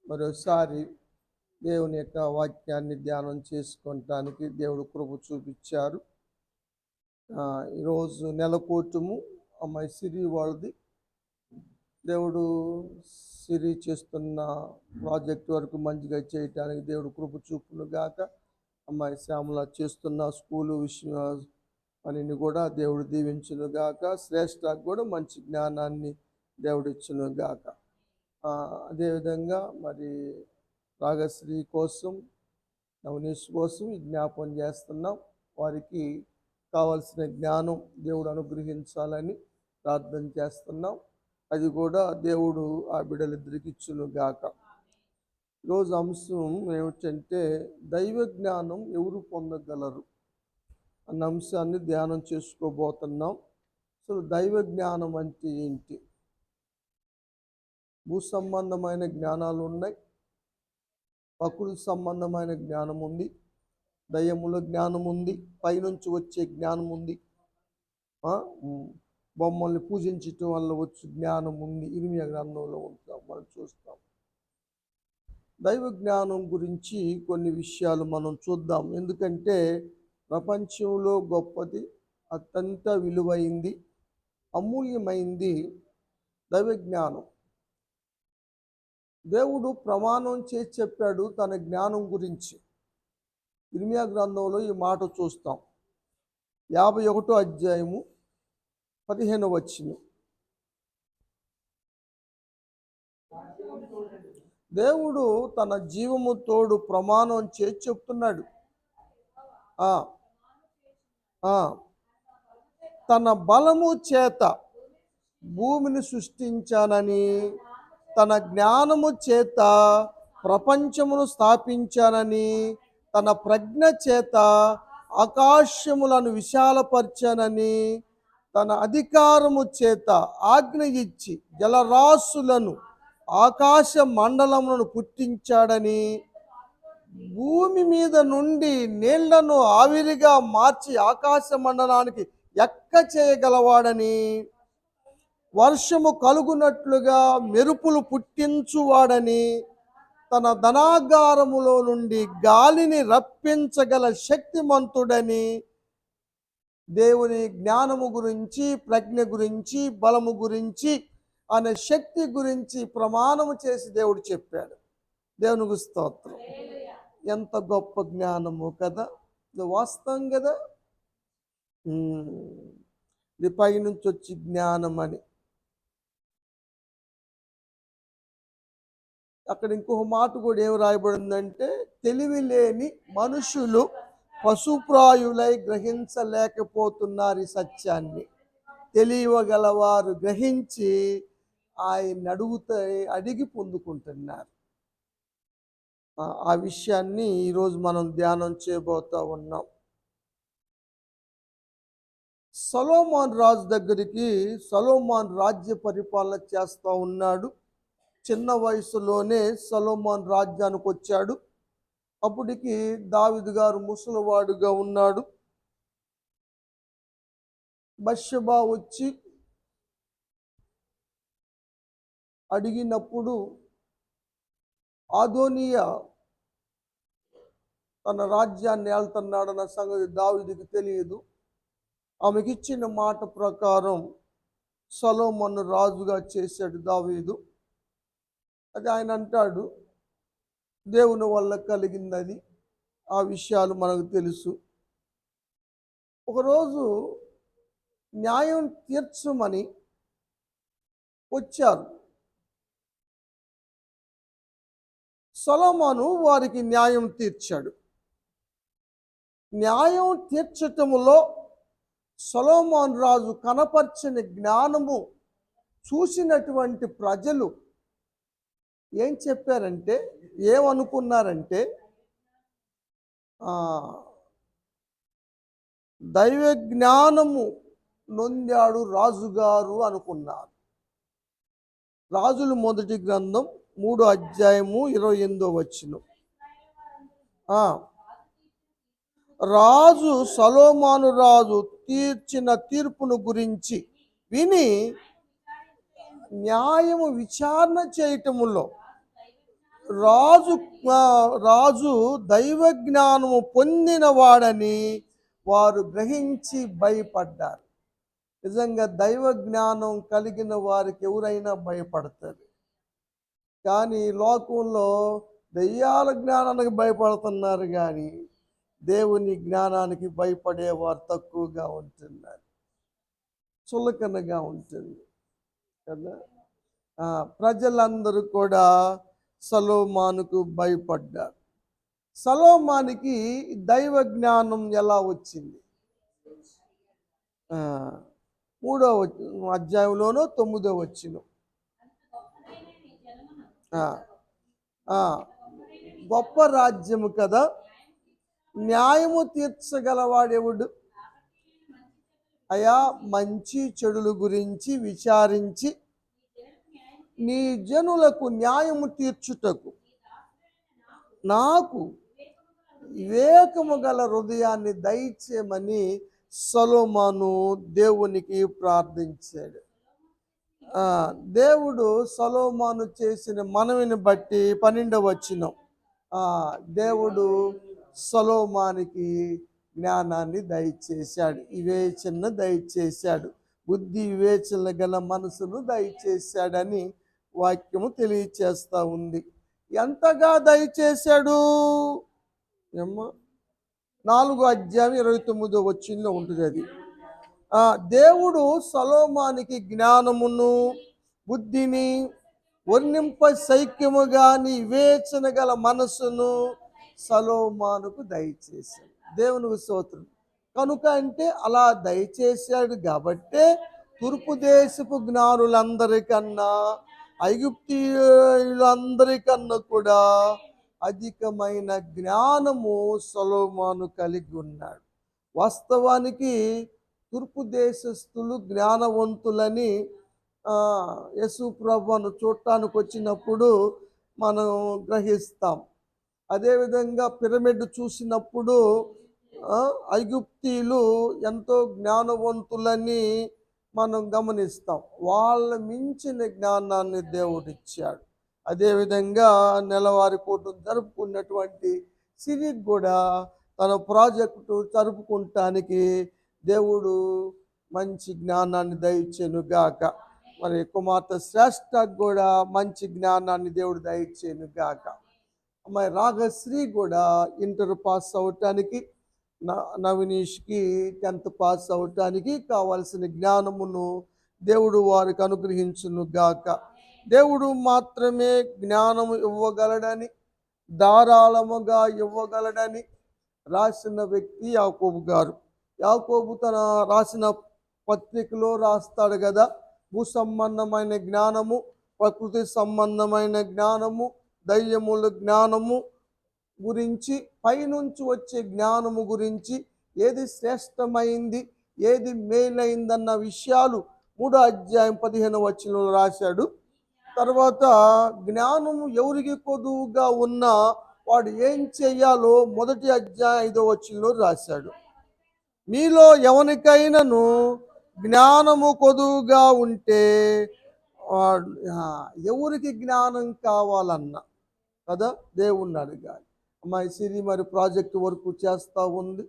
మరోసారి దేవుని యొక్క వాక్యాన్ని ధ్యానం చేసుకోవటానికి దేవుడు కృప చూపించారు. ఈరోజు నెలకోటము అమ్మాయి సిరి వాళ్ళది. దేవుడు సిరి చేస్తున్న ప్రాజెక్ట్ వరకు మంచిగా చేయటానికి దేవుడు కృప చూపును గాక. అమ్మాయి శ్యామల చేస్తున్న స్కూలు విషయం పనిని కూడా దేవుడు దీవించును గాక. శ్రేష్ఠకు కూడా మంచి జ్ఞానాన్ని దేవుడు ఇచ్చును గాక. అదేవిధంగా మరి రాగశ్రీ కోసం, నవనీష్ కోసం జ్ఞాపం చేస్తున్నాం. వారికి కావలసిన జ్ఞానం దేవుడు అనుగ్రహించాలని ప్రార్థన చేస్తున్నాం. అది కూడా దేవుడు ఆ బిడ్డలిద్దరికి ఇచ్చును గాక. ఈరోజు అంశం ఏమిటంటే దైవ జ్ఞానం ఎవరు పొందగలరు అన్న అంశాన్ని ధ్యానం చేసుకోబోతున్నాం. అసలు దైవ జ్ఞానం అంటే ఏంటి? భూ సంబంధమైన జ్ఞానాలు ఉన్నాయి, ప్రకృతి సంబంధమైన జ్ఞానం ఉంది, దయ్యముల జ్ఞానం ఉంది, పైనుంచి వచ్చే జ్ఞానం ఉంది, బొమ్మల్ని పూజించటం వల్ల వచ్చే జ్ఞానం ఉంది. ఇర్మియా గ్రంథంలో ఉంటాం, మనం చూస్తాం. దైవ జ్ఞానం గురించి కొన్ని విషయాలు మనం చూద్దాం. ఎందుకంటే ప్రపంచంలో గొప్పది, అత్యంత విలువైంది, అమూల్యమైంది దైవ జ్ఞానం. దేవుడు ప్రమాణం చేసి చెప్పాడు తన జ్ఞానం గురించి. ఇర్మియా గ్రంథంలో ఈ మాట చూస్తాం. 51వ అధ్యాయము 15వ వచనం. దేవుడు తన జీవము తోడు ప్రమాణం చేసి చెప్తున్నాడు. తన బలము చేత భూమిని సృష్టించానని, తన జ్ఞానము చేత ప్రపంచమును స్థాపించానని, తన ప్రజ్ఞ చేత ఆకాశములను విశాలపరచానని, తన అధికారము చేత ఆజ్ఞ ఇచ్చి జలరాశులను ఆకాశ మండలములను పుట్టించాడని, భూమి మీద నుండి నీళ్లను ఆవిరిగా మార్చి ఆకాశ మండలానికి ఎక్క చేయగలవాడని, వర్షము కలుగునట్లుగా మెరుపులు పుట్టించువాడని, తన ధనాగారములో నుండి గాలిని రప్పించగల శక్తిమంతుడని, దేవుని జ్ఞానము గురించి, ప్రజ్ఞ గురించి, బలము గురించి, అనే శక్తి గురించి ప్రమాణము చేసి దేవుడు చెప్పాడు. దేవునికి స్తోత్రం. ఎంత గొప్ప జ్ఞానము కదా! ఇది వాస్తవం కదా. ఇది పైనుంచి వచ్చి జ్ఞానం అని. అక్కడ ఇంకొక మాట కూడా ఏం రాయబడిందంటే, తెలివి లేని మనుషులు పశుప్రాయులై గ్రహించలేకపోతున్నారు ఈ సత్యాన్ని. తెలియగలవారు గ్రహించి ఆయన అడిగి పొందుకుంటున్నారు. ఆ విషయాన్ని ఈరోజు మనం ధ్యానం చేయబోతా ఉన్నాం. సొలొమోను రాజు దగ్గరికి సొలొమోను రాజ్య పరిపాలన చేస్తూ ఉన్నాడు. చిన్న వయసులోనే సొలొమోను రాజ్యానికి వచ్చాడు. అప్పటికి దావీదు గారు ముసలివాడుగా ఉన్నాడు. బత్షెబా వచ్చి అడిగినప్పుడు అదోనియా తన రాజ్యాన్ని ఏళ్తున్నాడన్న సంగతి దావీదుకి తెలియదు. ఆమెకి ఇచ్చిన మాట ప్రకారం సొలొమోను రాజుగా చేశాడు దావీదు. అది ఆయన అంటాడు, దేవుని వల్ల కలిగింది. ఆ విషయాలు మనకు తెలుసు. ఒకరోజు న్యాయం తీర్చమని వచ్చారు. సొలొమోను వారికి న్యాయం తీర్చాడు. న్యాయం తీర్చటములో సొలొమోను రాజు కనపర్చని జ్ఞానము చూసినటువంటి ప్రజలు ఏం చెప్పారంటే, ఏమనుకున్నారంటే, దైవ జ్ఞానము నొందాడు రాజుగారు అనుకున్నారు. రాజుల మొదటి గ్రంథం 3వ అధ్యాయము 28వ వచనం. రాజు సొలొమోను రాజు తీర్చిన తీర్పును గురించి విని న్యాయము విచారణ చేయటములో రాజు రాజు దైవ జ్ఞానము పొందిన వాడని వారు గ్రహించి భయపడ్డారు. నిజంగా దైవ జ్ఞానం కలిగిన వారికి ఎవరైనా భయపడతారు. కానీ లోకంలో దెయ్యాల జ్ఞానానికి భయపడుతున్నారు, కానీ దేవుని జ్ఞానానికి భయపడేవారు తక్కువగా ఉంటున్నారు, చులకనగా ఉంటుంది కదా. ప్రజలందరూ కూడా సొలొమోనుకు భయపడ్డారు. సొలొమోనుకి దైవ జ్ఞానం ఎలా వచ్చింది? 3వ అధ్యాయంలోనూ 9వ వచనం. గొప్ప రాజ్యము కదా, న్యాయము తీర్చగలవాడెవడు? అయా, మంచి చెడుల గురించి విచారించి నీ జనులకు న్యాయము తీర్చుటకు నాకు వివేకము గల హృదయాన్ని దయచేయమని సొలొమోను దేవునికి ప్రార్థించాడు. దేవుడు సొలొమోను చేసిన మనవిని బట్టి 12వ వచనం, దేవుడు సొలొమోనుకి జ్ఞానాన్ని దయచేశాడు, వివేచన దయచేశాడు, బుద్ధి వివేచన గల మనసును దయచేశాడని వాక్యము తెలియచేస్తూ ఉంది. ఎంతగా దయచేశాడు? 4వ అధ్యాయం 29వ వచనంలో ఉంటుంది అది. దేవుడు సొలొమోనుకి జ్ఞానమును బుద్ధిని వర్ణింప సైక్యము గాని వివేచన గల మనసును సొలొమోనుకు దయచేశాడు. దేవునికి స్తోత్రం. కనుక అంటే అలా దయచేశాడు కాబట్టే తూర్పు దేశపు జ్ఞానులందరికన్నా ఐగుప్తీయులందరికన్నా కూడా అధికమైన జ్ఞానము సొలొమోను కలిగి ఉన్నాడు. వాస్తవానికి తూర్పు దేశస్థులు జ్ఞానవంతులని యేసు ప్రభువును చూడటానికి వచ్చినప్పుడు మనం గ్రహిస్తాం. అదేవిధంగా పిరమిడ్ చూసినప్పుడు ఐగుప్తీయులు ఎంతో జ్ఞానవంతులని మనం గమనిస్తాం. వాళ్ళ మించిన జ్ఞానాన్ని దేవుడిచ్చాడు. అదేవిధంగా నెలవారి పూట జరుపుకున్నటువంటి సిరికి కూడా తన ప్రాజెక్టు జరుపుకుంటానికి దేవుడు మంచి జ్ఞానాన్ని దయచేనుగాక. మరి కుమార్తె శ్రేష్ఠకు కూడా మంచి జ్ఞానాన్ని దేవుడు దయచేనుగాక. మరి రాగశ్రీ కూడా ఇంటర్ పాస్ అవటానికి, నవనీష్కి 10th పాస్ అవటానికి కావాల్సిన జ్ఞానమును దేవుడు వారికి అనుగ్రహించునుగాక. దేవుడు మాత్రమే జ్ఞానము ఇవ్వగలడని, ధారాళముగా ఇవ్వగలడని రాసిన వ్యక్తి యాకోబు గారు. యాకోబు తన రాసిన పత్రికలో రాస్తాడు కదా, భూ సంబంధమైన జ్ఞానము, ప్రకృతి సంబంధమైన జ్ఞానము, దయ్యముల జ్ఞానము గురించి, పైనుంచి వచ్చే జ్ఞానము గురించి, ఏది శ్రేష్టమైంది ఏది మేలైందన్న విషయాలు 3వ అధ్యాయం 15వ వచనంలో రాశాడు. తర్వాత జ్ఞానము ఎవరికి కొదువుగా ఉన్నా వాడు ఏం చేయాలో 1వ అధ్యాయం 5వ వచనంలో రాశాడు. మీలో ఎవరికైనాను జ్ఞానము కొదువుగా ఉంటే, ఎవరికి జ్ఞానం కావాలన్నా కదా దేవుణ్ణి అడగాలి. అమ్మాయి సిరి మరి ప్రాజెక్ట్ వర్క్ చేస్తూ ఉంది,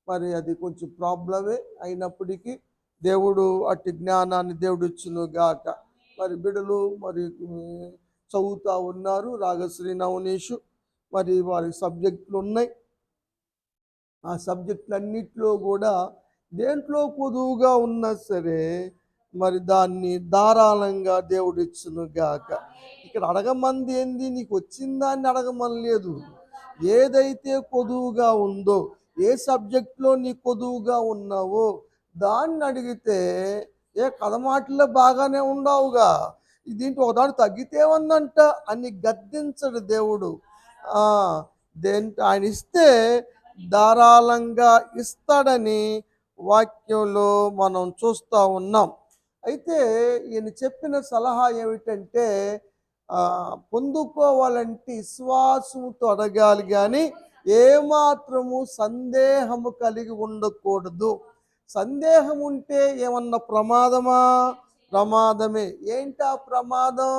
మరి అది కొంచెం ప్రాబ్లమే అయినప్పటికీ దేవుడు అట్టి జ్ఞానాన్ని దేవుడు ఇచ్చునుగాక. మరి బిడ్డలు మరి చదువుతూ ఉన్నారు, రాగశ్రీ నవనీషు, మరి వారి సబ్జెక్టులు ఉన్నాయి. ఆ సబ్జెక్టులన్నిటిలో కూడా దేంట్లో కొదువుగా ఉన్నా సరే మరి దాన్ని ధారాళంగా దేవుడు ఇచ్చునుగాక. ఇక్కడ అడగమంది ఏంది, నీకు వచ్చిందాన్ని అడగమని లేదు. ఏదైతే కొదువుగా ఉందో, ఏ సబ్జెక్టులో నీ కొదువుగా ఉన్నావో దాన్ని అడిగితే, ఏ కథమాటల్లో బాగానే ఉండవుగా, దీంట్లో ఒకదాని తగ్గితేవన్నంట అని గద్దించడు దేవుడు. ఆయన ఇస్తే ధారాళంగా ఇస్తాడని వాక్యంలో మనం చూస్తూ ఉన్నాం. అయితే ఈయన చెప్పిన సలహా ఏమిటంటే, పొందుకోవాలంటే విశ్వాసముతో అడగాలి, కానీ ఏమాత్రము సందేహము కలిగి ఉండకూడదు. సందేహం ఉంటే ఏమన్నా ప్రమాదమా? ప్రమాదమే. ఏంటా ప్రమాదం?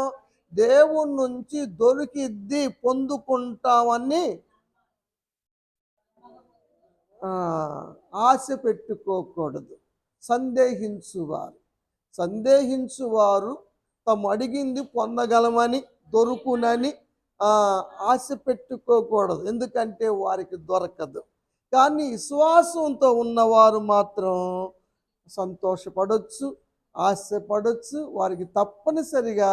దేవుని నుంచి దొరికిద్ది పొందుకుంటామని ఆశ పెట్టుకోకూడదు. సందేహించువారు తాము అడిగింది పొందగలమని, దొరుకునని ఆశ పెట్టుకోకూడదు. ఎందుకంటే వారికి దొరకదు. కానీ విశ్వాసంతో ఉన్నవారు మాత్రం సంతోషపడొచ్చు, ఆశపడొచ్చు. వారికి తప్పనిసరిగా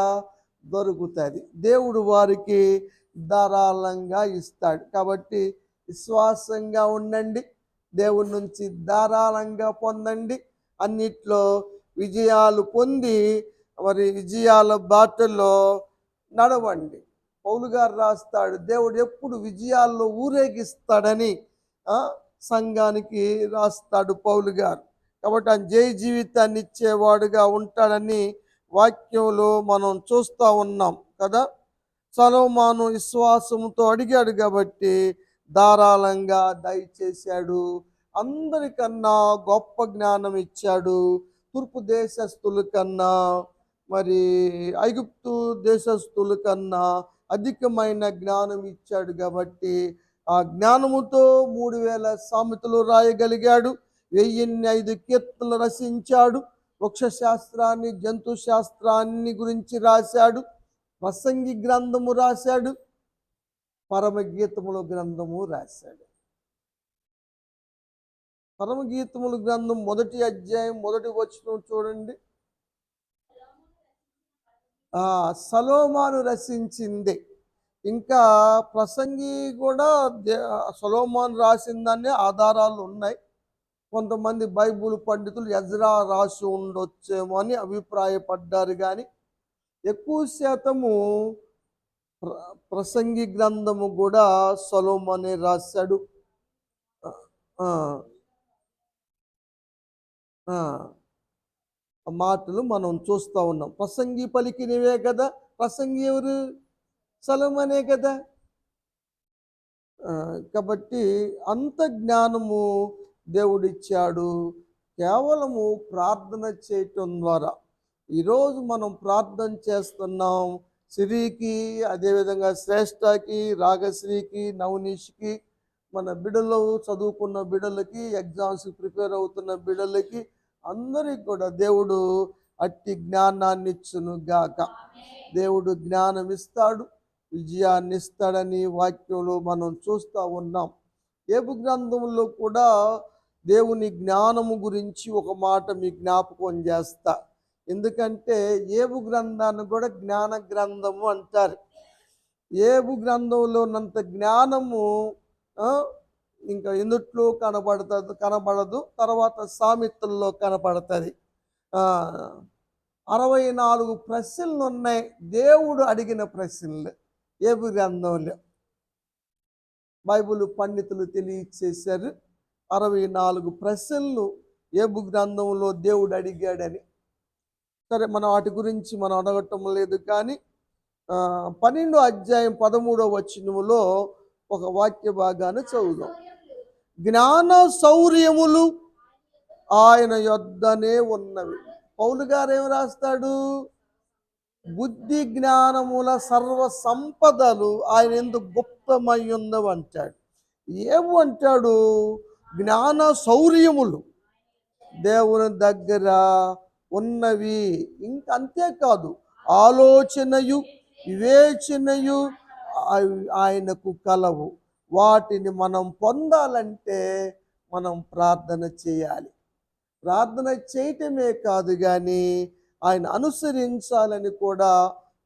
దొరుకుతుంది. దేవుడు వారికి ధారాళంగా ఇస్తాడు. కాబట్టి విశ్వాసంగా ఉండండి, దేవుడి నుంచి ధారాళంగా పొందండి, అన్నిట్లో విజయాలు పొంది మరి విజయాల బాటలో నడవండి. పౌలు గారు రాస్తాడు, దేవుడు ఎప్పుడు విజయాల్లో ఊరేగిస్తాడని సంఘానికి రాస్తాడు పౌలు గారు. కాబట్టి ఆయన జయ జీవితాన్ని ఇచ్చేవాడుగా ఉంటాడని వాక్యంలో మనం చూస్తూ ఉన్నాం కదా. సొలొమోను విశ్వాసంతో అడిగాడు కాబట్టి ధారాళంగా దయచేశాడు. అందరికన్నా గొప్ప జ్ఞానం ఇచ్చాడు. తూర్పు దేశస్థుల కన్నా, మరి ఐగుప్తు దేశస్థుల కన్నా అధికమైన జ్ఞానం ఇచ్చాడు. కాబట్టి ఆ జ్ఞానముతో 3000 సామెతలు రాయగలిగాడు. 1005 కీర్తనలు రచించాడు. వృక్షశాస్త్రాన్ని, జంతు శాస్త్రాన్ని గురించి రాశాడు. ప్రసంగి గ్రంథము రాశాడు. పరమగీతముల గ్రంథము రాశాడు. పరమగీతముల గ్రంథం 1వ అధ్యాయం 1వ వచనం చూడండి. సొలొమోను రచించింది. ఇంకా ప్రసంగి కూడా సొలొమోను రాసిన దాన్ని ఆధారాలు ఉన్నాయి. కొంతమంది బైబుల్ పండితులు ఎజ్రా రాసి ఉండొచ్చేమో అని అభిప్రాయపడ్డారు. కానీ ఎక్కువ శాతము ప్రసంగి గ్రంథము కూడా సొలొమోనే రాశాడు. మాటలు మనం చూస్తూ ఉన్నాం. ప్రసంగి పలికినవే కదా. ప్రసంగి ఎవరు? సొలొమోనే కదా. కాబట్టి అంత జ్ఞానము దేవుడిచ్చాడు. కేవలము ప్రార్థన చేయటం ద్వారా. ఈరోజు మనం ప్రార్థన చేస్తున్నాం. సిరికి, అదేవిధంగా శ్రేష్టకి, రాగశ్రీకి, నవనీష్కి, మన బిడ్డలు చదువుకున్న బిడ్డలకి, ఎగ్జామ్స్ ప్రిపేర్ అవుతున్న బిడ్డలకి, అందరికి కూడా దేవుడు అట్టి జ్ఞానాన్ని ఇచ్చును గాక. దేవుడు జ్ఞానం ఇస్తాడు, విజయాన్ని ఇస్తాడని వాక్యంలో మనం చూస్తూ ఉన్నాం. యోబు గ్రంథంలో కూడా దేవుని జ్ఞానము గురించి ఒక మాట మీ జ్ఞాపకం చేస్తా. ఎందుకంటే యోబు గ్రంథాన్ని కూడా జ్ఞాన గ్రంథము అంటారు. యోబు గ్రంథంలో ఉన్నంత జ్ఞానము ఇంకా ఎందుట్లో కనబడదు. తర్వాత సామెతల్లో కనపడుతుంది. 64 ప్రశ్నలు ఉన్నాయి, దేవుడు అడిగిన ప్రశ్నలు యోబు గ్రంథంలో. బైబిల్ పండితులు తెలియచేశారు 64 ప్రశ్నలు యోబు గ్రంథంలో దేవుడు అడిగాడని. సరే, మనం వాటి గురించి మనం అడగటం లేదు. కానీ 12వ అధ్యాయం 13వ వచనములో ఒక వాక్య భాగాన్ని చదువుదాం. జ్ఞాన శౌర్యములు ఆయన యొద్దనే ఉన్నవి. పౌలు గారు ఏం రాస్తాడు? బుద్ధి జ్ఞానముల సర్వ సంపదలు ఆయన ఎందుకు గుప్తమై ఉన్నవి అంటాడు. ఏమంటాడు? జ్ఞాన శౌర్యములు దేవుని దగ్గర ఉన్నవి. ఇంకా అంతేకాదు, ఆలోచనయు వివేచనయు ఆయనకు కలవు. వాటిని మనం పొందాలంటే మనం ప్రార్థన చేయాలి. ప్రార్థన చేయటమే కాదు కానీ ఆయన అనుసరించాలని కూడా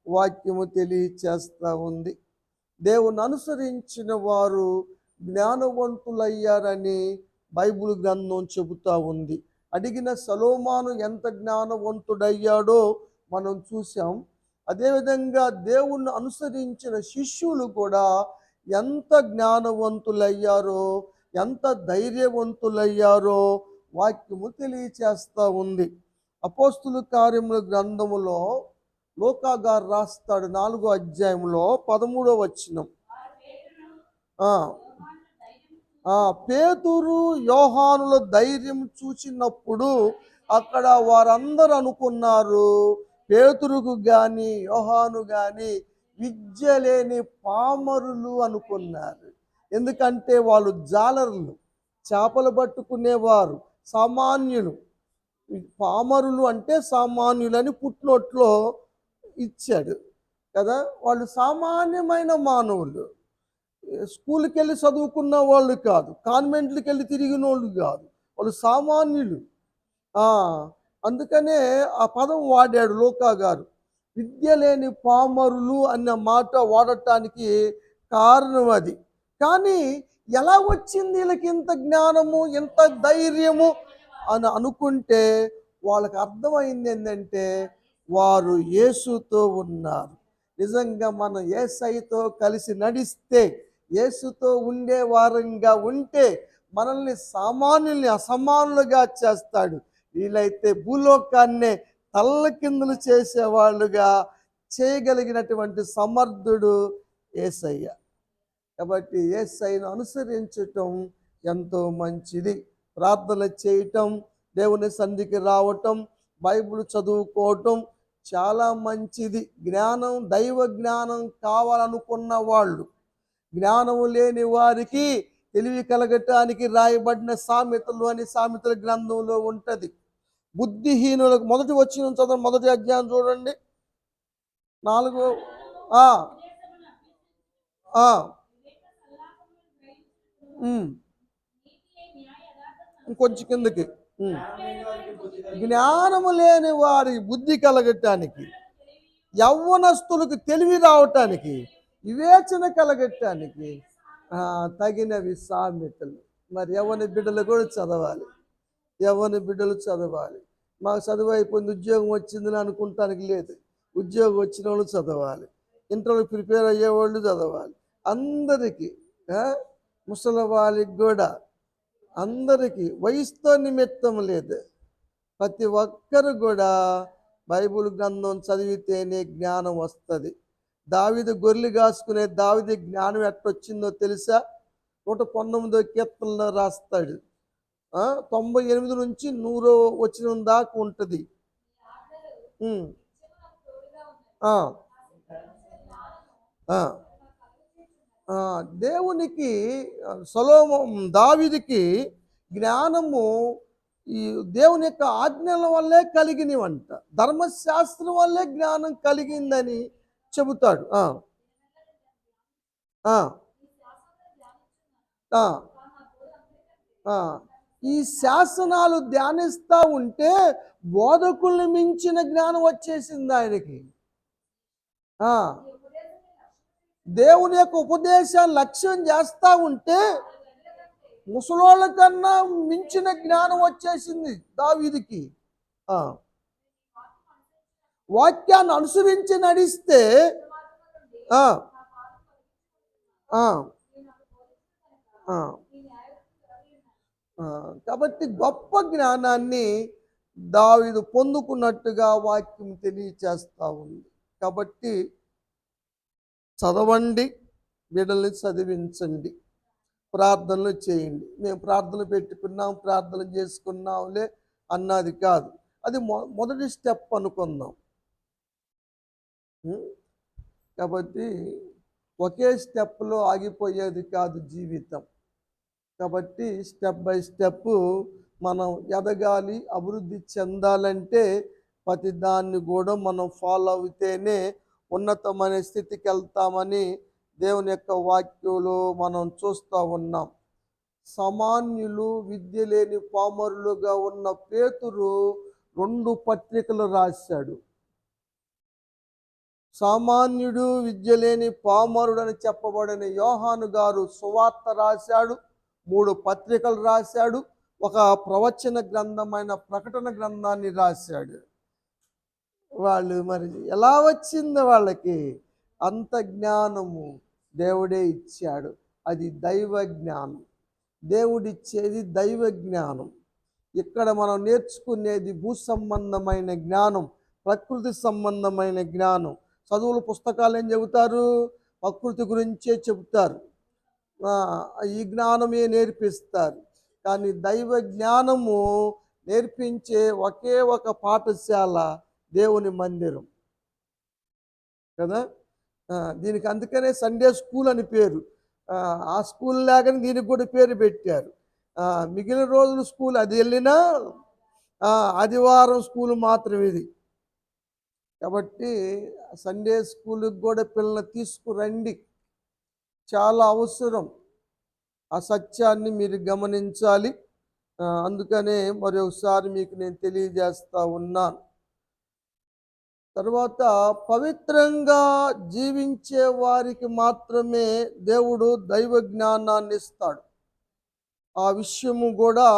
వాక్యము తెలియచేస్తూ ఉంది. దేవుని అనుసరించిన వారు జ్ఞానవంతులయ్యారని బైబిల్ గ్రంథం చెబుతూ ఉంది. అడిగిన సొలొమోను ఎంత జ్ఞానవంతుడయ్యాడో మనం చూసాం. అదేవిధంగా దేవుణ్ణి అనుసరించిన శిష్యులు కూడా ఎంత జ్ఞానవంతులయ్యారో, ఎంత ధైర్యవంతులయ్యారో వాక్యము తెలియచేస్తూ ఉంది. అపోస్తుల కార్యముల గ్రంథములో లూకా గారు రాస్తాడు 4వ అధ్యాయంలో 13వ వచనం. పేతురు యోహానుల ధైర్యం చూచినప్పుడు అక్కడ వారందరూ అనుకున్నారు, పేతురుకు గాని యోహాను గాని విద్య లేని పామరులు అనుకున్నారు. ఎందుకంటే వాళ్ళు జాలరులు, చేపలు పట్టుకునేవారు, సామాన్యులు. పామరులు అంటే సామాన్యులని పుట్టినోట్లో ఇచ్చాడు కదా. వాళ్ళు సామాన్యమైన మానవులు, స్కూల్కి వెళ్ళి చదువుకున్న వాళ్ళు కాదు, కాన్వెంట్లకి వెళ్ళి తిరిగిన వాళ్ళు కాదు, వాళ్ళు సామాన్యులు. అందుకనే ఆ పదం వాడాడు లోకా గారు. విద్య లేని పామరులు అన్న మాట వాడటానికి కారణం అది. కానీ ఎలా వచ్చింది వీళ్ళకి ఇంత జ్ఞానము, ఇంత ధైర్యము అని అనుకుంటే వాళ్ళకి అర్థమైంది ఏంటంటే వారు యేసుతో ఉన్నారు. నిజంగా మనం యేసయ్యతో కలిసి నడిస్తే, యేసుతో ఉండే వారంగా ఉంటే మనల్ని సామాన్యుల్ని అసమానులుగా చేస్తాడు. వీలైతే భూలోకాన్నే తల్లకిందులు చేసేవాళ్ళుగా చేయగలిగినటువంటి సమర్థుడు యేసయ్య. కాబట్టి యేసయ్యను అనుసరించటం ఎంతో మంచిది. ప్రార్థన చేయటం, దేవుని సన్నిధికి రావటం, బైబిల్ చదువుకోవటం చాలా మంచిది. జ్ఞానం, దైవ జ్ఞానం కావాలనుకున్న వాళ్ళు, జ్ఞానము లేని వారికి తెలివి కలగటానికి రాయబడిన సామెతలు అని సామెతల గ్రంథంలో ఉంటుంది. బుద్ధిహీనులకు మొదటి వచ్చిన చదవండి, మొదటి అధ్యాయం చూడండి, 4. ఇంకొంచెం కిందకి. జ్ఞానము లేని వారి బుద్ధి కలగటానికి, యవ్వనస్తులకు తెలివి రావటానికి, వివేచన కలగటానికి తగినవి సామెతలు. మరి యవ్వన బిడ్డలు కూడా చదవాలి, యవ్వన బిడ్డలు చదవాలి. మాకు చదువు అయిపోయింది, ఉద్యోగం వచ్చిందని అనుకుంటానికి లేదు. ఉద్యోగం వచ్చిన వాళ్ళు చదవాలి, ఇంటర్వ్యూ ప్రిపేర్ అయ్యేవాళ్ళు చదవాలి. అందరికీ, ముసలి వాళ్ళకి కూడా, అందరికీ వయసుతో నిమిత్తం లేదు. ప్రతి ఒక్కరు కూడా బైబిల్ గ్రంథం చదివితేనే జ్ఞానం వస్తుంది. దావీదు గొర్రెలు కాసుకునే దావీదు జ్ఞానం ఎట్టొచ్చిందో తెలుసా? 119 కీర్తనలో రాస్తాడు. 98 నుంచి 100 వచ్చిన దాకా ఉంటుంది. దేవునికి దావీదుకి జ్ఞానము ఈ దేవుని యొక్క ఆజ్ఞల వల్లే కలిగినవంట, ధర్మశాస్త్రం వల్లే జ్ఞానం కలిగిందని చెబుతాడు. ఈ శాసనాలు ధ్యానిస్తూ ఉంటే బోధకుల్ని మించిన జ్ఞానం వచ్చేసింది ఆయనకి. దేవుని యొక్క ఉపదేశాన్ని లక్ష్యం చేస్తూ ఉంటే ముసలోళ్ళ కన్నా మించిన జ్ఞానం వచ్చేసింది దావీదుకి. వాక్యాన్ని అనుసరించి నడిస్తే కాబట్టి గొప్ప జ్ఞానాన్ని దావీదు పొందుకున్నట్టుగా వాక్యం తెలియచేస్తూ ఉంది. కాబట్టి చదవండి, బిడ్డల్ని చదివించండి, ప్రార్థనలు చేయండి. మేము ప్రార్థనలు పెట్టుకున్నాం, ప్రార్థన చేసుకున్నాంలే అన్నది కాదు. అది మొదటి స్టెప్ అనుకుందాం. కాబట్టి ఒకే స్టెప్లో ఆగిపోయేది కాదు జీవితం. కాబట్టి స్టెప్ బై స్టెప్ మనం ఎదగాలి, అభివృద్ధి చెందాలంటే ప్రతి దాన్ని కూడా మనం ఫాలో అవుతేనే ఉన్నతమైన స్థితికి వెళ్తామని దేవుని యొక్క వాక్యంలో మనం చూస్తూ ఉన్నాం. సామాన్యులు, విద్య లేని పామరులుగా ఉన్న పేతురు 2 పత్రికలు రాశాడు. సామాన్యుడు, విద్య లేని పామరుడు అని చెప్పబడిన యోహాను గారు సువార్త రాశాడు, 3 పత్రికలు రాశాడు, ఒక ప్రవచన గ్రంథమైన ప్రకటన గ్రంథాన్ని రాశాడు. వాళ్ళు మరి ఎలా వచ్చింది వాళ్ళకి అంత జ్ఞానము? దేవుడే ఇచ్చాడు. అది దైవ జ్ఞానం. దేవుడిచ్చేది దైవ జ్ఞానం. ఇక్కడ మనం నేర్చుకునేది భూ సంబంధమైన జ్ఞానం, ప్రకృతి సంబంధమైన జ్ఞానం. చదువుల పుస్తకాలు ఏం చెబుతారు? ప్రకృతి గురించే చెబుతారు, ఈ జ్ఞానమే నేర్పిస్తారు. కానీ దైవ జ్ఞానము నేర్పించే ఒకే ఒక పాఠశాల దేవుని మందిరం కదా. దీనికి అందుకనే సండే స్కూల్ అని పేరు. ఆ స్కూల్ లాగానే దీనికి కూడా పేరు పెట్టారు. మిగిలిన రోజులు స్కూల్ అది వెళ్ళినా ఆదివారం స్కూల్ మాత్రం ఇది. కాబట్టి సండే స్కూల్కి కూడా పిల్లల్ని తీసుకురండి, చాలా అవసరం. ఆ సత్యాన్ని మీరు గమనించాలి. అందుకనే మరొకసారి మీకు నేను తెలియజేస్తా ఉన్నాను. తర్వాత పవిత్రంగా జీవించే వారికి మాత్రమే దేవుడు దైవ జ్ఞానాన్ని ఇస్తాడు. ఆ విషయము కూడా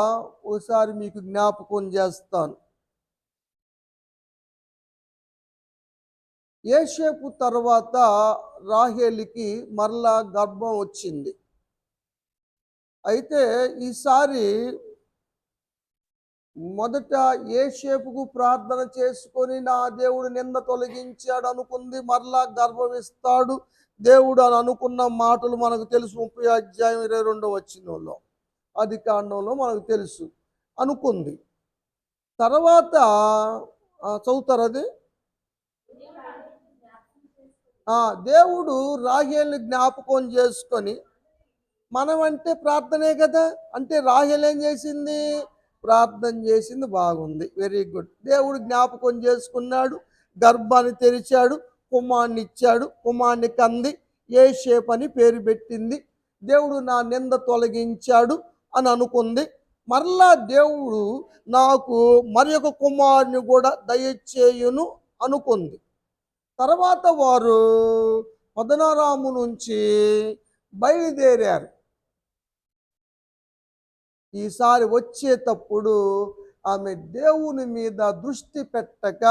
ఒకసారి మీకు జ్ఞాపకం చేస్తాను. యోసేపు తర్వాత రాహేలుకి మరలా గర్భం వచ్చింది. అయితే ఈసారి మొదట యోసేపుకు ప్రార్థన చేసుకొని నా దేవుడు నింద తొలగించాడు అనుకుంది, మరలా గర్భం ఇస్తాడు దేవుడు అని అనుకున్న మాటలు మనకు తెలుసు. 30 అధ్యాయం 22వ వచనంలో, ఆదికాండంలో మనకు తెలుసు అనుకుంది. తర్వాత చదువుతారు అది. దేవుడు రాహేలుని జ్ఞాపకం చేసుకొని, మనం అంటే ప్రార్థనే కదా, అంటే రాహేలు ఏం చేసింది? ప్రార్థన చేసింది, బాగుంది, వెరీ గుడ్. దేవుడు జ్ఞాపకం చేసుకున్నాడు, గర్భాన్ని తెరిచాడు, కుమారుని ఇచ్చాడు, కుమారుని కంది, యోసేపు అని పేరు పెట్టింది. దేవుడు నా నింద తొలగించాడు అని అనుకుంది. మరలా దేవుడు నాకు మరి ఒక కుమారుని కూడా దయచేయును అనుకుంది. తర్వాత వారు పదనారాము నుంచి బయలుదేరారు. ఈసారి వచ్చేటప్పుడు ఆమె దేవుని మీద దృష్టి పెట్టక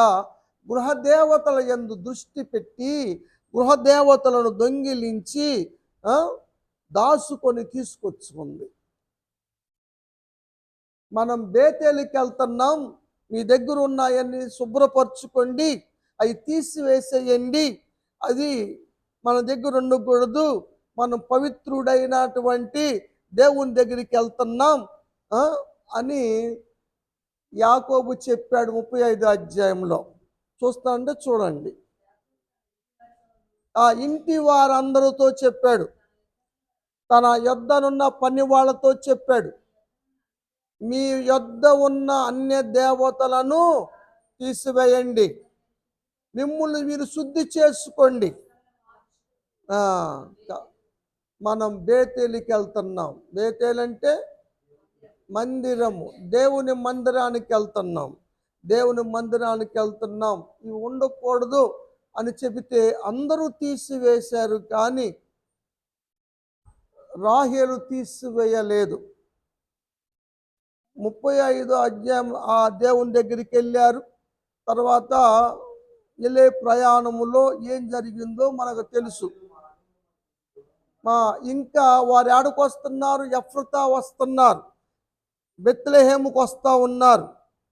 గృహదేవతల యందు దృష్టి పెట్టి గృహదేవతలను దొంగిలించి దాసుకొని తీసుకొచ్చుకుంది. మనం బేతేలికి వెళ్తున్నాం, మీ దగ్గర ఉన్నాయన్నీ శుభ్రపరచుకోండి, అవి తీసివేసేయండి, అది మన దగ్గర ఉండకూడదు, మనం పవిత్రుడైనటువంటి దేవుని దగ్గరికి వెళ్తున్నాం అని యాకోబు చెప్పాడు 35వ అధ్యాయంలో. చూస్తా అంటే చూడండి, ఆ ఇంటి వారందరితో చెప్పాడు, తన యొద్దనున్న పని వాళ్ళతో చెప్పాడు, మీ యొద్ద ఉన్న అన్య దేవతలను తీసివేయండి, మిమ్మల్ని మీరు శుద్ధి చేసుకోండి. మనం బేతేలికి వెళ్తున్నాం. బేతేలు అంటే మందిరము, దేవుని మందిరానికి వెళ్తున్నాం, దేవుని మందిరానికి వెళ్తున్నాం, ఇవి ఉండకూడదు అని చెబితే అందరూ తీసివేశారు, కానీ రాహేలు తీసివేయలేదు. 35వ అధ్యాయం ఆ దేవుని దగ్గరికి వెళ్ళారు. తర్వాత వెళ్ళే ప్రయాణములో ఏం జరిగిందో మనకు తెలుసు. ఇంకా వారు ఆడకు వస్తున్నారు, ఎఫ్రతా వస్తున్నారు, బెత్లెహేముకు వస్తూ ఉన్నారు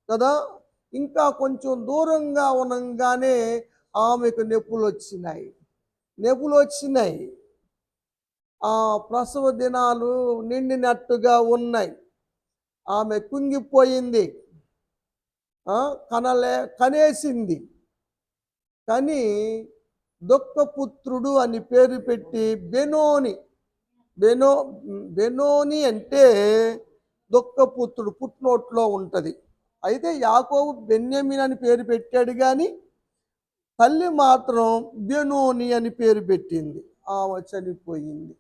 కదా. ఇంకా కొంచెం దూరంగా ఉండగానే ఆమెకు నొప్పులు వచ్చినాయి. ఆ ప్రసవ దినాలు నిండినట్టుగా ఉన్నాయి. ఆమె కుంగిపోయింది, కనేసింది. కానీ దుఃఖపుత్రుడు అని పేరు పెట్టి బెనోని అంటే దుఃఖపుత్రుడు, పుట్నోట్లో ఉంటుంది. అయితే యాకోబు బెన్యామీన్ అని పేరు పెట్టాడు, కానీ తల్లి మాత్రం బెనోని అని పేరు పెట్టింది. ఆమె చనిపోయింది.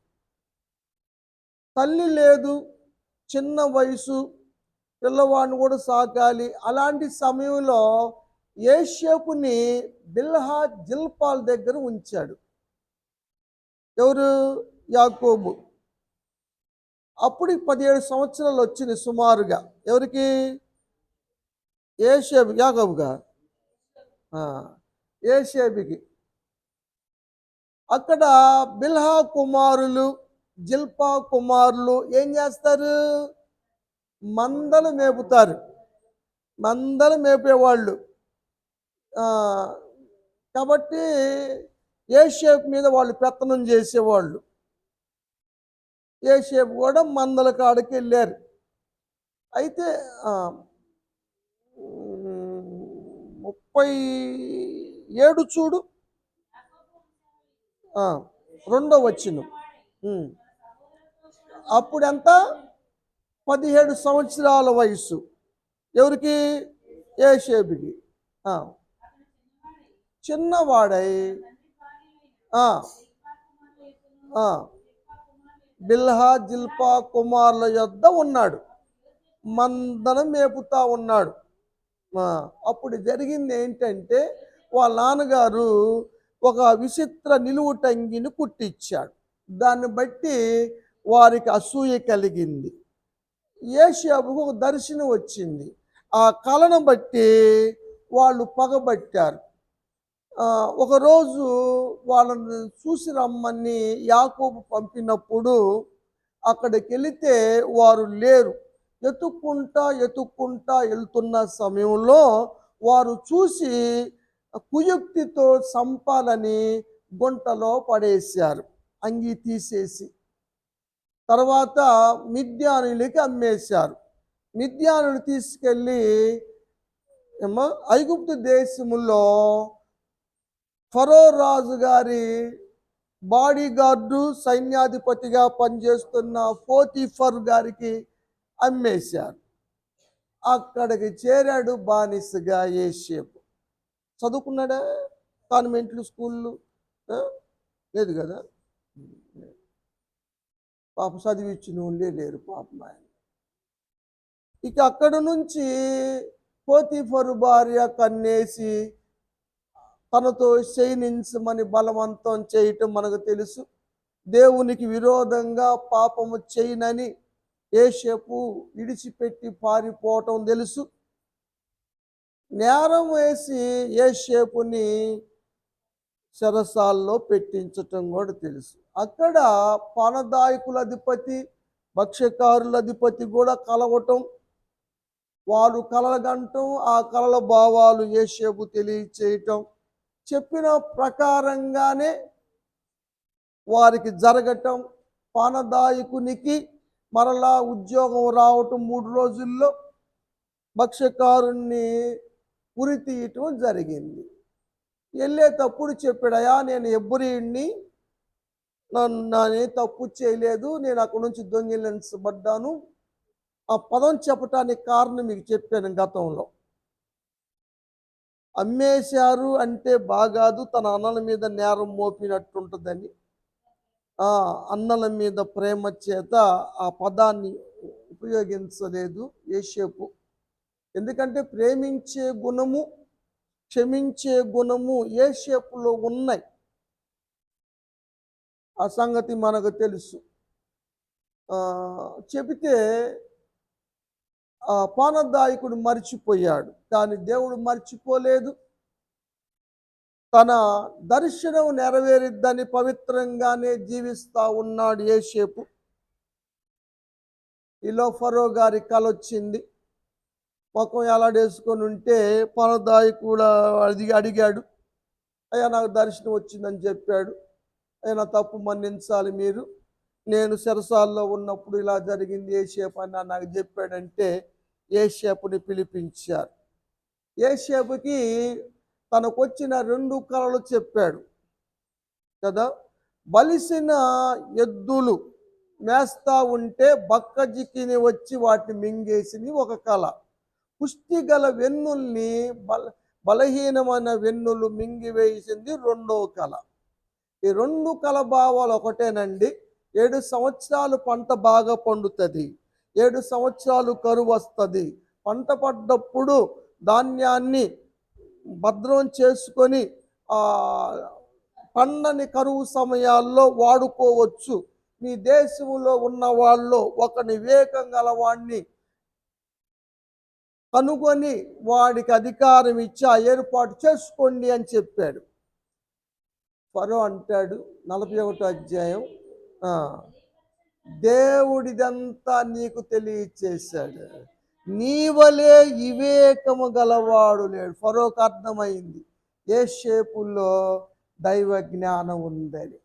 తల్లి లేదు, చిన్న వయసు, పిల్లవాడిని కూడా సాకాలి. అలాంటి సమయంలో యోసేపుని బిల్హా జిల్పాల్ దగ్గర ఉంచాడు. ఎవరు? యాకోబు. అప్పుడు 17 సంవత్సరాలు వచ్చింది సుమారుగా. ఎవరికి? యాకోబుగా యోసేపుకి. అక్కడ బిల్హా కుమారులు, జిల్పా కుమారులు ఏం చేస్తారు? మందలు మేపుతారు, మందలు మేపేవాళ్ళు. కాబట్టి యోసేపు మీద వాళ్ళు పెత్తనం చేసేవాళ్ళు. యోసేపు కూడా మందల కాడికి వెళ్ళారు. అయితే 37 చూడు. రెండో వచనం. అప్పుడెంత? 17 సంవత్సరాల వయసు. ఎవరికి? యోసేపుకి. చిన్నవాడై బిల్హా జిల్పా కుమారుల యొద్ద ఉన్నాడు, మందను మేపుతా ఉన్నాడు. అప్పుడు జరిగింది ఏంటంటే, వాళ్ళ నాన్నగారు ఒక విచిత్ర నిలువుటంగిని కుట్టించాడు. దాన్ని బట్టి వారికి అసూయ కలిగింది. యోసేపుకు ఒక దర్శనం వచ్చింది. ఆ కళను బట్టి వాళ్ళు పగబట్టారు. ఒకరోజు వాళ్ళని చూసి రమ్మని యాకోబు పంపినప్పుడు అక్కడికి వెళితే వారు లేరు. ఎతుక్కుంటా వెళ్తున్న సమయంలో వారు చూసి కుయుక్తితో చంపాలని గుంటలో పడేశారు, అంగీ తీసేసి. తర్వాత మిద్యానులకి అమ్మేశారు. మిద్యానులు తీసుకెళ్ళి ఐగుప్తు దేశములో ఫరో రాజు గారి బాడీగార్డు సైన్యాధిపతిగా పనిచేస్తున్న పోతిఫర్ గారికి అమ్మేశారు. అక్కడికి చేరాడు బానిసగా యోసేపు. చదువుకున్నాడా? కాన్వెంట్లు, స్కూళ్ళు లేదు కదా. పాప చదివించిన వాళ్ళే లేరు పాపం ఆయన. ఇక అక్కడ నుంచి పోతిఫరు భార్య కన్నేసి తనతో శయనించమని బలవంతం చేయటం మనకు తెలుసు. దేవునికి విరోధంగా పాపము చేయనని యోసేపు విడిచిపెట్టి పారిపోవటం తెలుసు. నేరం వేసి యోసేపుని చెరసాల్లో పెట్టించటం కూడా తెలుసు. అక్కడ పానదాయకుల అధిపతి, భక్ష్యకారుల అధిపతి కూడా కలవటం, వారు కలగంటం, ఆ కలల భావాలు యోసేపు తెలియచేయటం, చెప్పిన ప్రకారంగానే వారికి జరగటం, పానదాయకునికి మరలా ఉద్యోగం రావటం, 3 రోజుల్లో భక్ష్యకారుణ్ణి ఉరి తీయటం జరిగింది. వెళ్ళేటప్పుడు చెప్పాడయా, నేను ఎబ్రీయుణ్ణి, నానే తప్పు చేయలేదు, నేను అక్కడి నుంచి దొంగిలించబడ్డాను. ఆ పదం చెప్పటానికి కారణం మీకు చెప్పాను గతంలో. అమ్మేశారు అంటే బాగాదు, తన అన్నల మీద నేరం మోపినట్టుంటుందని అన్నల మీద ప్రేమ చేత ఆ పదాన్ని ఉపయోగించలేదు యోసేపు. ఎందుకంటే ప్రేమించే గుణము, క్షమించే గుణము యోసేపులో ఉన్నాయి. ఆ సంగతి మనకు తెలుసు. చెబితే పానదాయకుడు మర్చిపోయాడు, కానీ దేవుడు మర్చిపోలేదు. తన దర్శనం నెరవేరిద్దని పవిత్రంగానే జీవిస్తూ ఉన్నాడు యోసేపు. ఈలో ఫరో గారి కల వచ్చింది. ముఖం ఎలాడేసుకొని ఉంటే పానదాయకుడు అడిగాడు, అయ్యా నాకు దర్శనం వచ్చిందని చెప్పాడు, అయినా తప్పు మన్నించాలి మీరు, నేను చెరసాల్లో ఉన్నప్పుడు ఇలా జరిగింది యోసేపు అని నాకు చెప్పాడంటే యోసేపుని పిలిపించారు. యోసేపుకి తనకు వచ్చిన 2 కళలు చెప్పాడు కదా. బలిసిన ఎద్దులు మేస్తా ఉంటే బక్కజిక్కిని వచ్చి వాటిని మింగేసింది ఒక కళ. పుష్టి గల వెన్నుల్ని బలహీనమైన వెన్నులు మింగివేసింది 2వ కళ. ఈ 2 కళ భావాలు ఒకటేనండి. 7 సంవత్సరాలు పంట బాగా పండుతుంది, 7 సంవత్సరాలు కరువు వస్తుంది. పంట పడ్డప్పుడు ధాన్యాన్ని భద్రం చేసుకొని పండని కరువు సమయాల్లో వాడుకోవచ్చు. మీ దేశంలో ఉన్న వాళ్ళు ఒక వివేకం గలవాడిని కనుగొని వాడికి అధికారం ఇచ్చి ఆ ఏర్పాటు చేసుకోండి అని చెప్పాడు. ఫరో అంటాడు 41వ అధ్యాయం, దేవుడిదంతా నీకు తెలియచేశాడు, నీవలే వివేకము గలవాడు లేడు. ఫరోకు అర్థమైంది యోసేపులో దైవ జ్ఞానం ఉందని.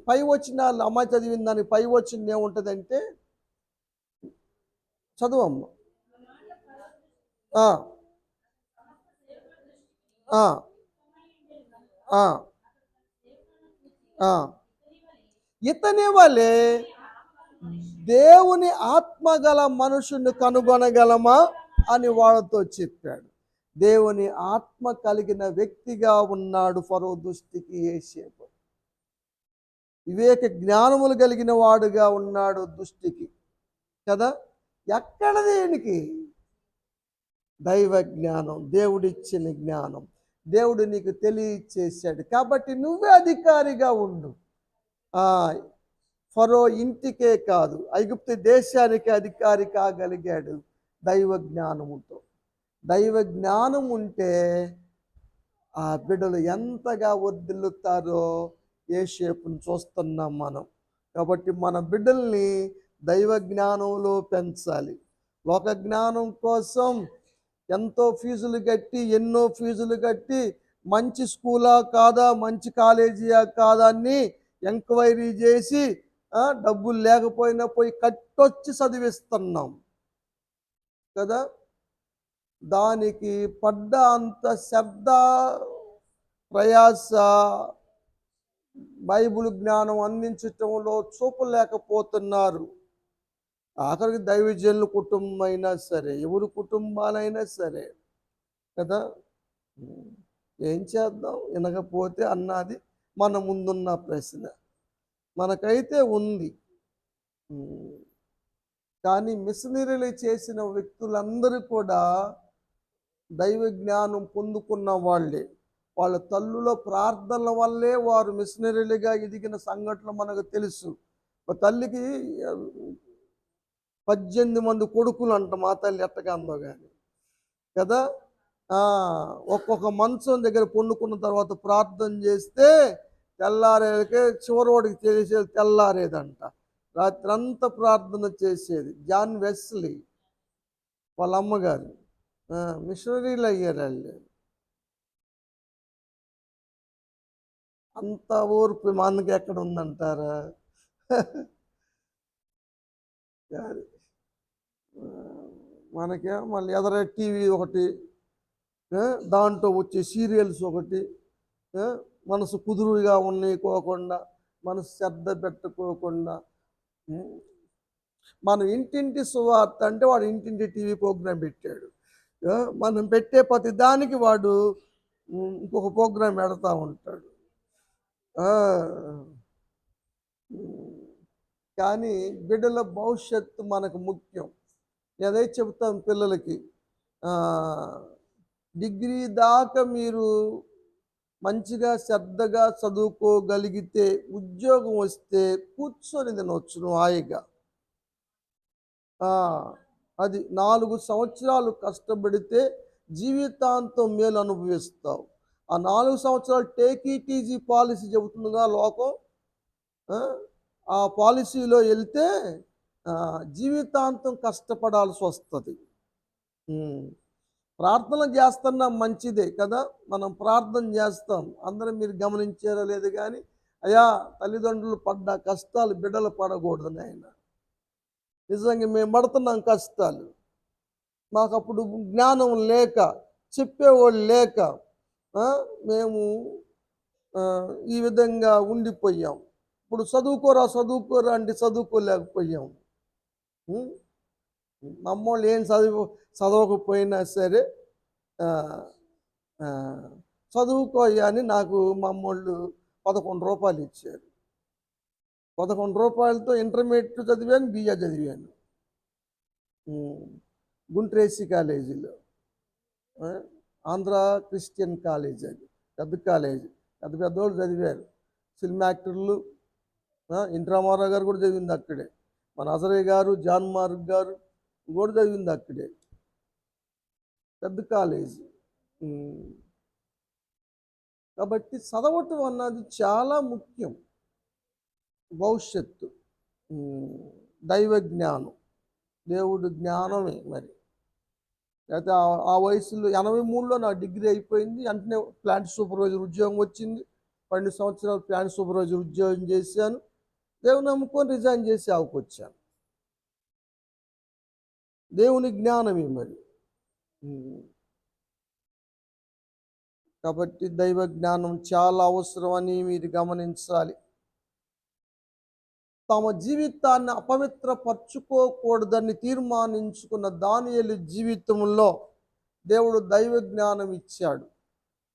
పై వచనాలు అమ్మ చదివిన దానికి పై వచ్చిన ఏముంటుందంటే, చదువమ్మ. ఆ, ఆ, ఆ. ఇతని వలె దేవుని ఆత్మ గల మనుషుని కనుగొనగలమా అని వాళ్ళతో చెప్పాడు. దేవుని ఆత్మ కలిగిన వ్యక్తిగా ఉన్నాడు ఫరో దృష్టికి యోసేపు. వివేక జ్ఞానములు కలిగిన వాడుగా ఉన్నాడు దృష్టికి కదా. ఎక్కడ దేనికి? దైవ జ్ఞానం, దేవుడిచ్చిన జ్ఞానం, దేవుడు నీకు తెలియచేశాడు కాబట్టి నువ్వే అధికారిగా ఉండు. ఫరో ఇంటికే కాదు, ఐగుప్తు దేశానికి అధికారి కాగలిగాడు దైవ జ్ఞానముతో. దైవ జ్ఞానం ఉంటే ఆ బిడ్డలు ఎంతగా వర్ధిల్లుతారో యోసేపును చూస్తున్నాం మనం. కాబట్టి మన బిడ్డల్ని దైవ జ్ఞానంలో పెంచాలి. లోక జ్ఞానం కోసం ఎంతో ఫీజులు కట్టి, ఎన్నో ఫీజులు కట్టి, మంచి స్కూలా కాదా, మంచి కాలేజీయా కాదా అని ఎంక్వైరీ చేసి డబ్బులు లేకపోయినా పోయి కట్టొచ్చి చదివిస్తున్నాం కదా. దానికి పడ్డ అంత శ్రద్ధ, ప్రయాస బైబిల్ జ్ఞానం అందించటంలో చూపలేకపోతున్నారు. ఆఖరికి దైవజనుల కుటుంబం అయినా సరే, ఎవరి కుటుంబాలైనా సరే కదా. ఏం చేద్దాం? వినకపోతే అన్నది మన ముందున్న ప్రశ్న. మనకైతే ఉంది, కానీ మిషనరీలు చేసిన వ్యక్తులందరూ కూడా దైవ జ్ఞానం పొందుకున్న వాళ్ళే. వాళ్ళ తల్లుల ప్రార్థనల వల్లే వారు మిషనరీలుగా ఎదిగిన సంఘటనలు మనకు తెలుసు. ఒక తల్లికి 18 మంది కొడుకులు అంట, మా తల్లి ఎట్టగా అందో కానీ కదా. ఒక్కొక్క మంచం దగ్గర పండుకున్న తర్వాత ప్రార్థన చేస్తే తెల్లారేకే చివరోడికి తెలిసేది తెల్లారేదంట. రాత్రంతా ప్రార్థన చేసేది. జాన్ వెస్లీ వాళ్ళ అమ్మగారు మిషనరీలు అయ్యారు వాళ్ళు. అంత ఓర్పు మనకి ఎక్కడ ఉందంటారా? మనకే మళ్ళీ ఎదర టీవీ ఒకటి, దాంట్లో వచ్చే సీరియల్స్ ఒకటి, మనసు కుదురుగా ఉండకోకుండా, మనసు శ్రద్ధ పెట్టుకోకుండా. మనం ఇంటింటి సువార్త అంటే వాడు ఇంటింటి టీవీ ప్రోగ్రాం పెట్టాడు. మనం పెట్టే ప్రతి దానికి వాడు ఇంకొక ప్రోగ్రాం పెడతా ఉంటాడు. కానీ బిడ్డల భవిష్యత్తు మనకు ముఖ్యం. ఏదైతే చెప్తాను పిల్లలకి, డిగ్రీ దాకా మీరు మంచిగా శ్రద్ధగా చదువుకోగలిగితే ఉద్యోగం వస్తే కూర్చొని తినవచ్చు నువ్వు హాయిగా. అది 4 సంవత్సరాలు కష్టపడితే జీవితాంతం మేలు అనుభవిస్తావు. ఆ 4 సంవత్సరాలు టేక్ ఇట్ ఈజీ పాలసీ చెబుతుందిగా లోకం. ఆ పాలసీలో వెళ్తే జీవితాంతం కష్టపడాల్సి వస్తుంది. ప్రార్థన చేస్తున్నా మంచిదే కదా, మనం ప్రార్థన చేస్తాం. అందరం మీరు గమనించారో లేదు కానీ, అయ్యా తల్లిదండ్రులు పడ్డ కష్టాలు బిడ్డలు పడకూడదు నాయన. నిజంగా మేము పడుతున్నాం కష్టాలు. మాకు అప్పుడు జ్ఞానం లేక, చెప్పేవాళ్ళు లేక మేము ఈ విధంగా ఉండిపోయాం. ఇప్పుడు చదువుకోరా అంటే చదువుకోలేకపోయాం. మమ్మల్ని ఏం చదవకపోయినా సరే చదువుకోయ్యా అని నాకు మమ్మల్ని 11 రూపాయలు ఇచ్చారు. 11 రూపాయలతో ఇంటర్మీడియట్ చదివాను, బిఏ చదివాను గుంట్రేసి కాలేజీలో. ఆంధ్ర క్రిస్టియన్ కాలేజ్, అది పెద్ద కాలేజీ. పెద్దోళ్ళు చదివారు. సినిమా యాక్టర్లు, ఎన్టీ రామారావు గారు కూడా చదివింది అక్కడే. మన అజరయ్య గారు, జాన్ మార్క్ గారు కూడా చదివింది అక్కడే. పెద్ద కాలేజీ. కాబట్టి చదవటం అన్నది చాలా ముఖ్యం. భవిష్యత్తు, దైవ జ్ఞానం, దేవుడు జ్ఞానమే. మరి అయితే ఆ వయసులో 83లో నా డిగ్రీ అయిపోయింది. వెంటనే ప్లాంట్ సూపర్వైజర్ ఉద్యోగం వచ్చింది. 12 సంవత్సరాలు ప్లాంట్ సూపర్వైజర్ ఉద్యోగం చేశాను. దేవుని నమ్ముకొని రిజైన్ చేసి ఆవుకొచ్చాను. దేవుని జ్ఞానమే మరి. కాబట్టి దైవ జ్ఞానం చాలా అవసరమని మీరు గమనించాలి. తమ జీవితాన్ని అపవిత్రపరచుకోకూడదని తీర్మానించుకున్న దానియేలు జీవితంలో దేవుడు దైవ జ్ఞానం ఇచ్చాడు.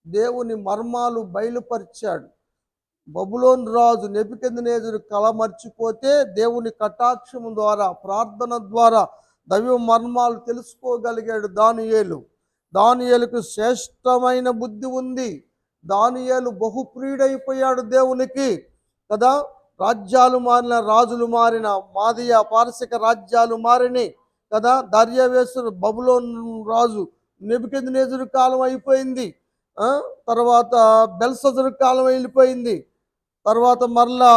దేవుని మర్మాలు బయలుపరిచాడు. బబులోను రాజు నెబుకద్నెజరు కల మర్చిపోతే దేవుని కటాక్షము ద్వారా, ప్రార్థన ద్వారా దైవ మర్మాలు తెలుసుకోగలిగాడు దానియేలు. దానియేలుకు శ్రేష్టమైన బుద్ధి ఉంది. దానియేలు బహుప్రియుడైపోయాడు దేవునికి కదా. రాజ్యాలు మారిన, రాజులు మారిన, మాదియా పారసిక రాజ్యాలు మారినాయి కదా. దర్యావేశు బబులోను రాజు నెబుకద్నెజరు కాలం అయిపోయింది. తర్వాత బెల్షస్సరు కాలం వెళ్ళిపోయింది. తర్వాత మరలా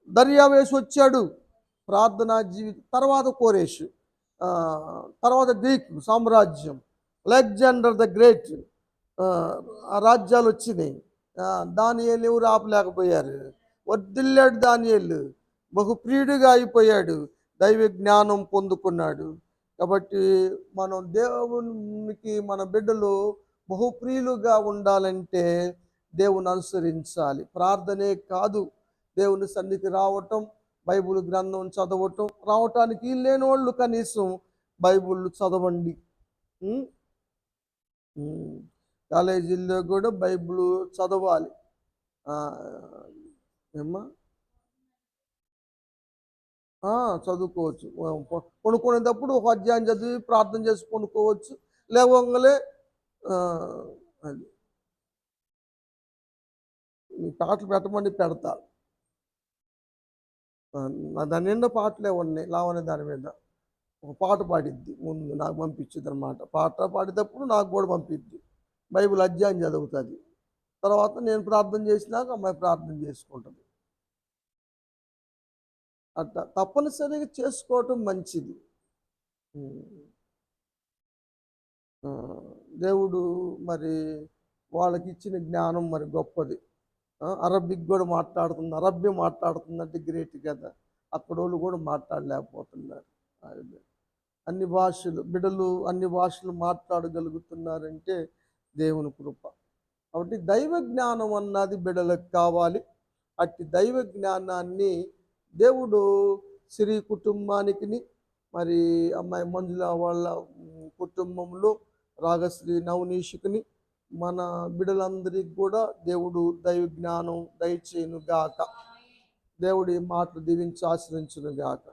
దర్యావేషు వచ్చాడు. ప్రార్థనా జీవితం తర్వాత కోరేషు, తర్వాత గ్రీక్ సామ్రాజ్యం, అలెగ్జాండర్ ద గ్రేట్, ఆ రాజ్యాలు వచ్చినాయి. దానియేలు ఎవరు ఆపలేకపోయారు. వర్ధిల్లాడు దానియేలు, బహుప్రియుడిగా అయిపోయాడు, దైవ జ్ఞానం పొందుకున్నాడు. కాబట్టి మనం దేవునికి మన బిడ్డలు బహుప్రియులుగా ఉండాలంటే దేవుని అనుసరించాలి. ప్రార్థనే కాదు, దేవుని సన్నిధికి రావటం, బైబిల్ గ్రంథం చదవటం. రావటానికి లేని వాళ్ళు కనీసం బైబిల్ చదవండి. కాలేజీల్లో కూడా బైబిల్ చదవాలి. ఏమ్మా చదువుకోవచ్చు. కొనుక్కునేటప్పుడు ఒక అధ్యాయం చదివి ప్రార్థన చేసి కొనుక్కోవచ్చు. లేవంగలే అది పాటలు పెట్టమని పెడతా. దాని నిండా పాటలే ఉన్నాయి. లావనే దాని మీద ఒక పాట పాడిద్ది, ముందు నాకు పంపించిద్ది అనమాట. పాట పాడేటప్పుడు నాకు కూడా పంపిద్ది. బైబిల్ అధ్యాయం చదువుతుంది. తర్వాత నేను ప్రార్థన చేసినాక అమ్మాయి ప్రార్థన చేసుకుంటుంది. అట్లా తప్పనిసరిగా చేసుకోవటం మంచిది. దేవుడు మరి వాళ్ళకి ఇచ్చిన జ్ఞానం మరి గొప్పది. అరబిక్ కూడా మాట్లాడుతుంది, అరబ్బీ మాట్లాడుతుందంటే గ్రేట్ కదా. అక్కడ వాళ్ళు కూడా మాట్లాడలేకపోతున్నారు. అన్ని భాషలు బిడ్డలు అన్ని భాషలు మాట్లాడగలుగుతున్నారంటే దేవుని కృప. కాబట్టి దైవ జ్ఞానం అన్నది బిడ్డలకు కావాలి. అట్టి దైవ జ్ఞానాన్ని దేవుడు శ్రీ కుటుంబానికి, మరి అమ్మాయి మంజుల వాళ్ళ కుటుంబంలో రాగశ్రీ నవనీషుకుని, మన బిడ్డలందరికీ కూడా దేవుడు దైవ జ్ఞానం దయచేయును గాక. దేవుడి మాటలు దీవించి ఆశ్రయించును గాక.